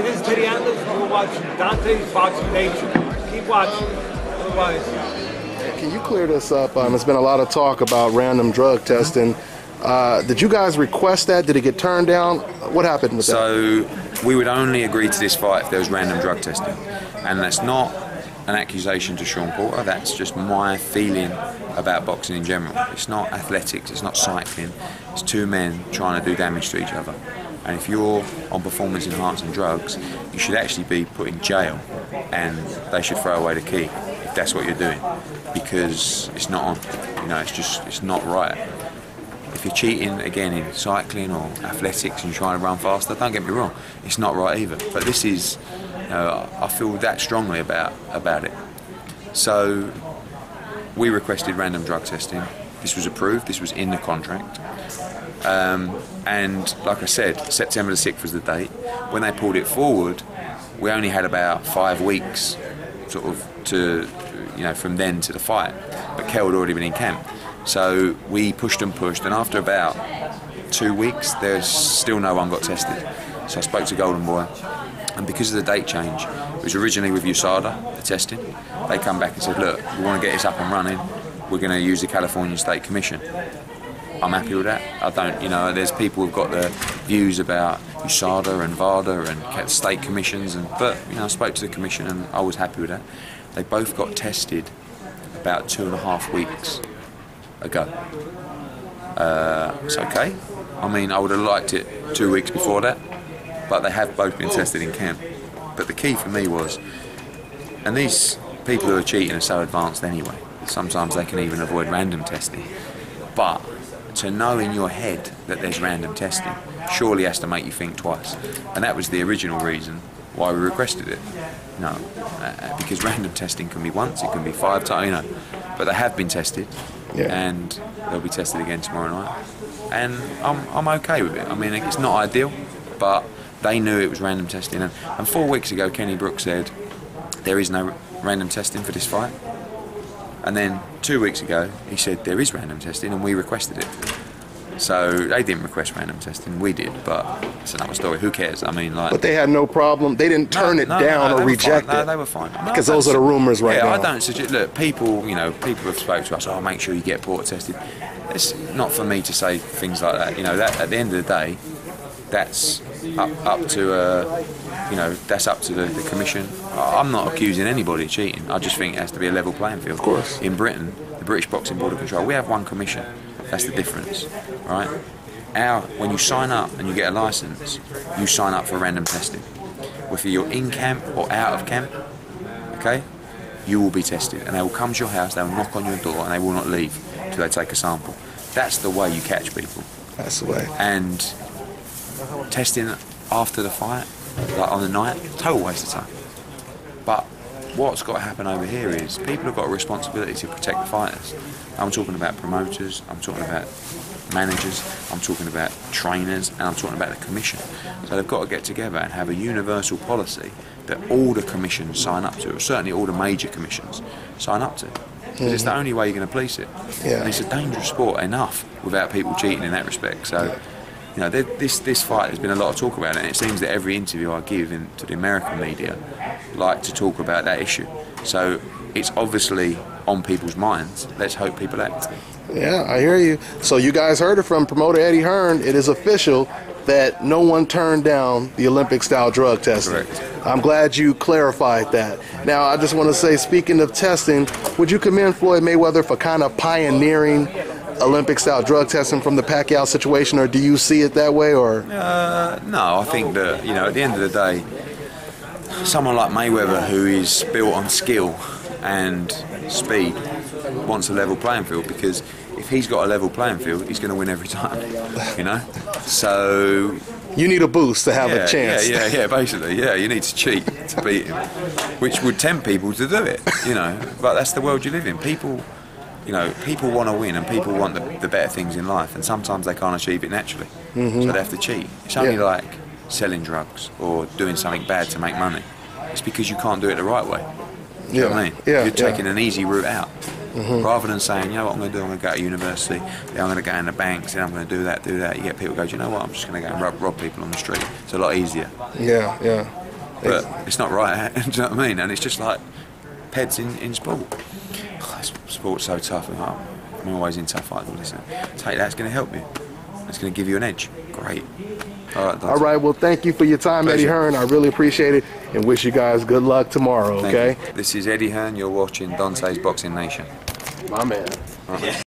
It is Teddy Atlas. We're watching Dante's Boxing Nation. Keep watching. Otherwise. Can you clear this up? There's been a lot of talk about random drug testing. Did you guys request that? Did it get turned down? What happened with that? So we would only agree to this fight if there was random drug testing. And that's not an accusation to Sean Porter, that's just my feeling about boxing in general. It's not athletics, it's not cycling, it's two men trying to do damage to each other. And if you're on performance enhancing drugs, you should actually be put in jail and they should throw away the key if that's what you're doing, because it's not on, it's not right. If you're cheating again in cycling or athletics and you're trying to run faster, don't get me wrong, it's not right either. But this is, I feel that strongly about it. So we requested random drug testing. This was approved, this was in the contract. And like I said, September the 6th was the date. When they pulled it forward, we only had about 5 weeks sort of to, from then to the fight. But Kell had already been in camp. So we pushed and pushed, and after about 2 weeks, there's still no one got tested. So I spoke to Golden Boy, and because of the date change, it was originally with USADA, the testing. They come back and said, look, we want to get this up and running. We're going to use the California State Commission. I'm happy with that. I don't, there's people who've got their views about USADA and VADA and state commissions, but I spoke to the commission and I was happy with that. They both got tested about 2.5 weeks ago. It's okay. I mean, I would have liked it 2 weeks before that, but they have both been tested in camp. But the key for me was, and these people who are cheating are so advanced anyway, sometimes they can even avoid random testing, but to know in your head that there's random testing surely has to make you think twice. And that was the original reason why we requested it. Because random testing can be once, it can be 5 times, but they have been tested. Yeah. And they'll be tested again tomorrow night, and I'm okay with it. I mean, it's not ideal, but they knew it was random testing. And 4 weeks ago, Kenny Brooks said there is no random testing for this fight, and then 2 weeks ago he said there is random testing, and we requested it. So they didn't request random testing, we did, but it's another story. Who cares? I mean, but they had no problem. They didn't turn it down or reject it. No, they were fine. Because those are the rumors right now. I don't suggest. Look, people have spoke to us. Oh, make sure you get Porter tested. It's not for me to say things like that. That at the end of the day, that's up to that's up to the commission. I'm not accusing anybody of cheating. I just think it has to be a level playing field. Of course. In Britain, the British Boxing Board of Control, we have one commission. That's the difference, right? When you sign up and you get a license, you sign up for random testing. Whether you're in camp or out of camp, okay, you will be tested, and they will come to your house, they will knock on your door, and they will not leave till they take a sample. That's the way you catch people. That's the way. And testing after the fight, like on the night, total waste of time. But what's got to happen over here is people have got a responsibility to protect the fighters. I'm talking about promoters, I'm talking about managers, I'm talking about trainers, and I'm talking about the commission. So they've got to get together and have a universal policy that all the commissions sign up to, or certainly all the major commissions sign up to. Because it's the only way you're going to police it. Yeah. And it's a dangerous sport enough without people cheating in that respect. So, this fight, there's been a lot of talk about it, and it seems that every interview I give to the American media like to talk about that issue. So it's obviously on people's minds. Let's hope people act. Yeah, I hear you. So you guys heard it from promoter Eddie Hearn. It is official that no one turned down the Olympic-style drug testing. Correct. I'm glad you clarified that. Now, I just want to say, speaking of testing, would you commend Floyd Mayweather for kind of pioneering Olympic-style drug testing from the Pacquiao situation, or do you see it that way? Or no, I think that at the end of the day, someone like Mayweather, who is built on skill and speed, wants a level playing field, because if he's got a level playing field, he's going to win every time. So you need a boost to have a chance. Yeah, basically, you need to cheat to beat him, which would tempt people to do it, But that's the world you live in. People want to win, and people want the better things in life, and sometimes they can't achieve it naturally, so they have to cheat. It's only like selling drugs or doing something bad to make money. It's because you can't do it the right way. You know what I mean? You're taking an easy route out. Rather than saying, what I'm going to do, I'm going to go to university, then I'm going to go in the banks, then I'm going to do that. You get people go, you know what, I'm just going to go and rob people on the street. It's a lot easier. Yeah. But it's not right. Do you know what I mean? And it's just like P.E.Ds in sport. Sport's so tough. I'm always in tough fights. Listen, take that. It's going to help you. It's going to give you an edge. Great. All right. Well, thank you for your time, Eddie Hearn. I really appreciate it, and wish you guys good luck tomorrow. Okay. This is Eddie Hearn. You're watching Dante's Boxing Nation. My man.